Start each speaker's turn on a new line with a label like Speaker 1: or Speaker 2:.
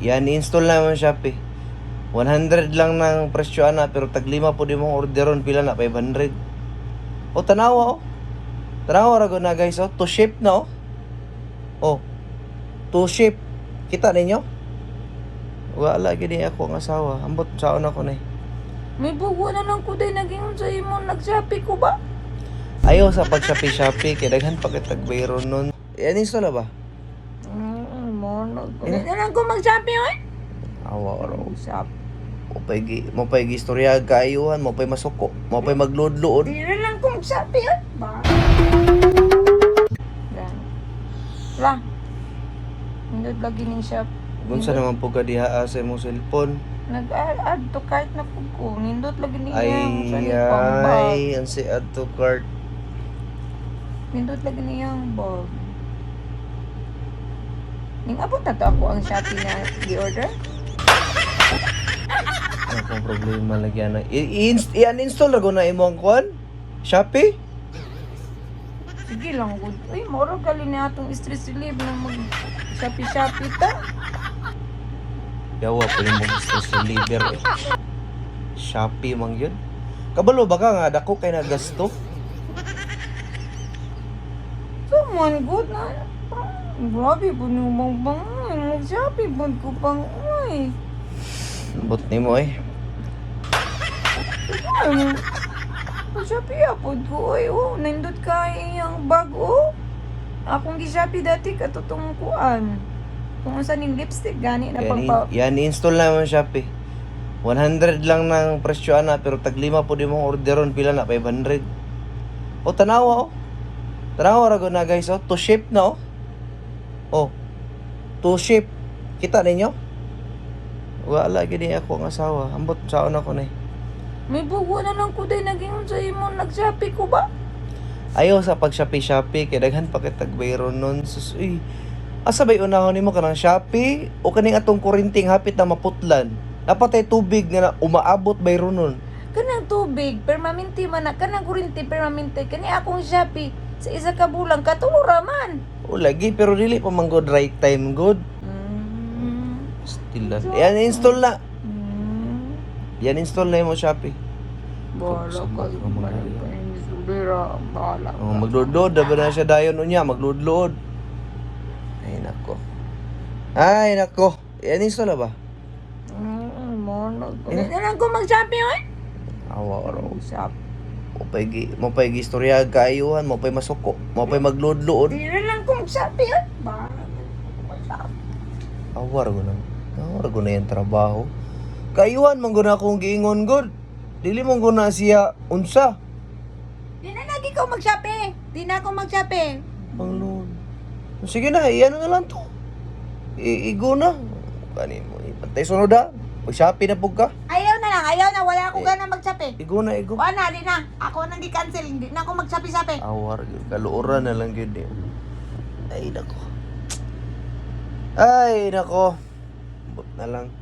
Speaker 1: Yan, install naman Shopee. 100 lang ng presyo ana, pero tag 5 po di mong orderon, pila na 500. O tanawa oh. Tanawa ra na guys oh, to ship na oh. Oh. To ship. Kita ninyo? Wala gini ako ang asawa. Ambot saon ako na.
Speaker 2: May bugo na lang ko day naging sa imo nag-Shopee ko ba?
Speaker 1: Ayaw sa pag-Shopee kay daghan pa kitag bayron nun. Yan install na ba?
Speaker 2: Hindi na lang ko mag-Shopee oy.
Speaker 1: Awa raw.
Speaker 2: Shop.
Speaker 1: Mo pay istorya kaayuhan, mo pay masuko, mo pay magload-load.
Speaker 2: Hindi na lang ko mag-Shopee oy. Ba. Lang. Hindi lagi ning shop.
Speaker 1: Gunsa naman po ka diha sa imong cellphone?
Speaker 2: Nag-add to cart na po ko. Nindot lagi niya. Sa nipang bag.
Speaker 1: Ay, ang si add to cart.
Speaker 2: Nindot lagi niya ang bag. Ning abot na to ako ang Shopee na i-order.
Speaker 1: Ano pong problema lagyan na? I-uninstall ra go na imo ang kwan? Shopee?
Speaker 2: Sige lang good. Uy, moro gali na atong stress relief na mag Shopee ta.
Speaker 1: Yawa po yung mga stress reliever eh. Shopee mang yun. Kabalo ba ka nga, dako kay nagasto?
Speaker 2: So man good na. Grabe po numang bang Shopee po ko pang uy.
Speaker 1: But ni mo eh.
Speaker 2: Shopee apod ko uy. Oh, nindot kay yung bag oh. Akong gi-Shopee dati katutong kuan. Kung saan yung lipstick gani na pagpa...
Speaker 1: Yan, install naman Shopee. 100 lang ng presyo ana, pero tag 5 po di mong orderon, pila na 500. O tanawa oh. Tanawa ra na guys oh, to ship na oh. Oh. To ship. Kita ninyo? Wala gini ako ang asawa. Ambot saon ako na.
Speaker 2: May bugo na lang ko day naging sa imo nag-Shopee ko ba?
Speaker 1: Ayaw sa pag-Shopee kay daghan pa kitag bayron nun. Sus, uy. Asa bay unahon nimo kanang Shopee o kaning atong kurinting hapit na maputlan? Napatay tubig nga na umaabot bayron nun.
Speaker 2: Kanang tubig, permanente man na. Kanang kurinti, permanente. Kani akong Shopee, sa isa ka bulang, katulura man.
Speaker 1: O lagi, pero dili pa man good right time good. Still lang. Yan, install na. Yan, install na mo Shopee.
Speaker 2: Bahala ka. Bahala ka.
Speaker 1: Oh, magload-load. Dabi na siya dayon unya. Magload-load. Ay, nako. Ay, nako. Yan, install na ba?
Speaker 2: Hindi na lang ko mag-Shopee oy.
Speaker 1: Awa raw.
Speaker 2: Shop.
Speaker 1: Mo pay istorya kaayuhan, mo pay masuko, mo pay magload-load.
Speaker 2: Hindi na lang ko mag-Shopee oy. Bahala ka.
Speaker 1: Awar ko na. Awar ko na yung trabaho. Kaayuhan, man guna akong giingon god. Dili mong guna siya unsa.
Speaker 2: Di na lagi ko mag-Shopee. Di na ako mag-Shopee.
Speaker 1: Ang load. Sige na, iyan na lang to. Igo na. Kanin mo, ipantay sunod ha. Mag-Shopee na po ka.
Speaker 2: Ayaw na lang, ayaw na. Wala akong gana mag-Shopee.
Speaker 1: Igo na, igo.
Speaker 2: Wala, di na. Ako nang di-cancel. Hindi na ako mag-Shopee.
Speaker 1: Awar, kaluoran na lang yun eh. Ay, nako. Ay, nako. But na lang.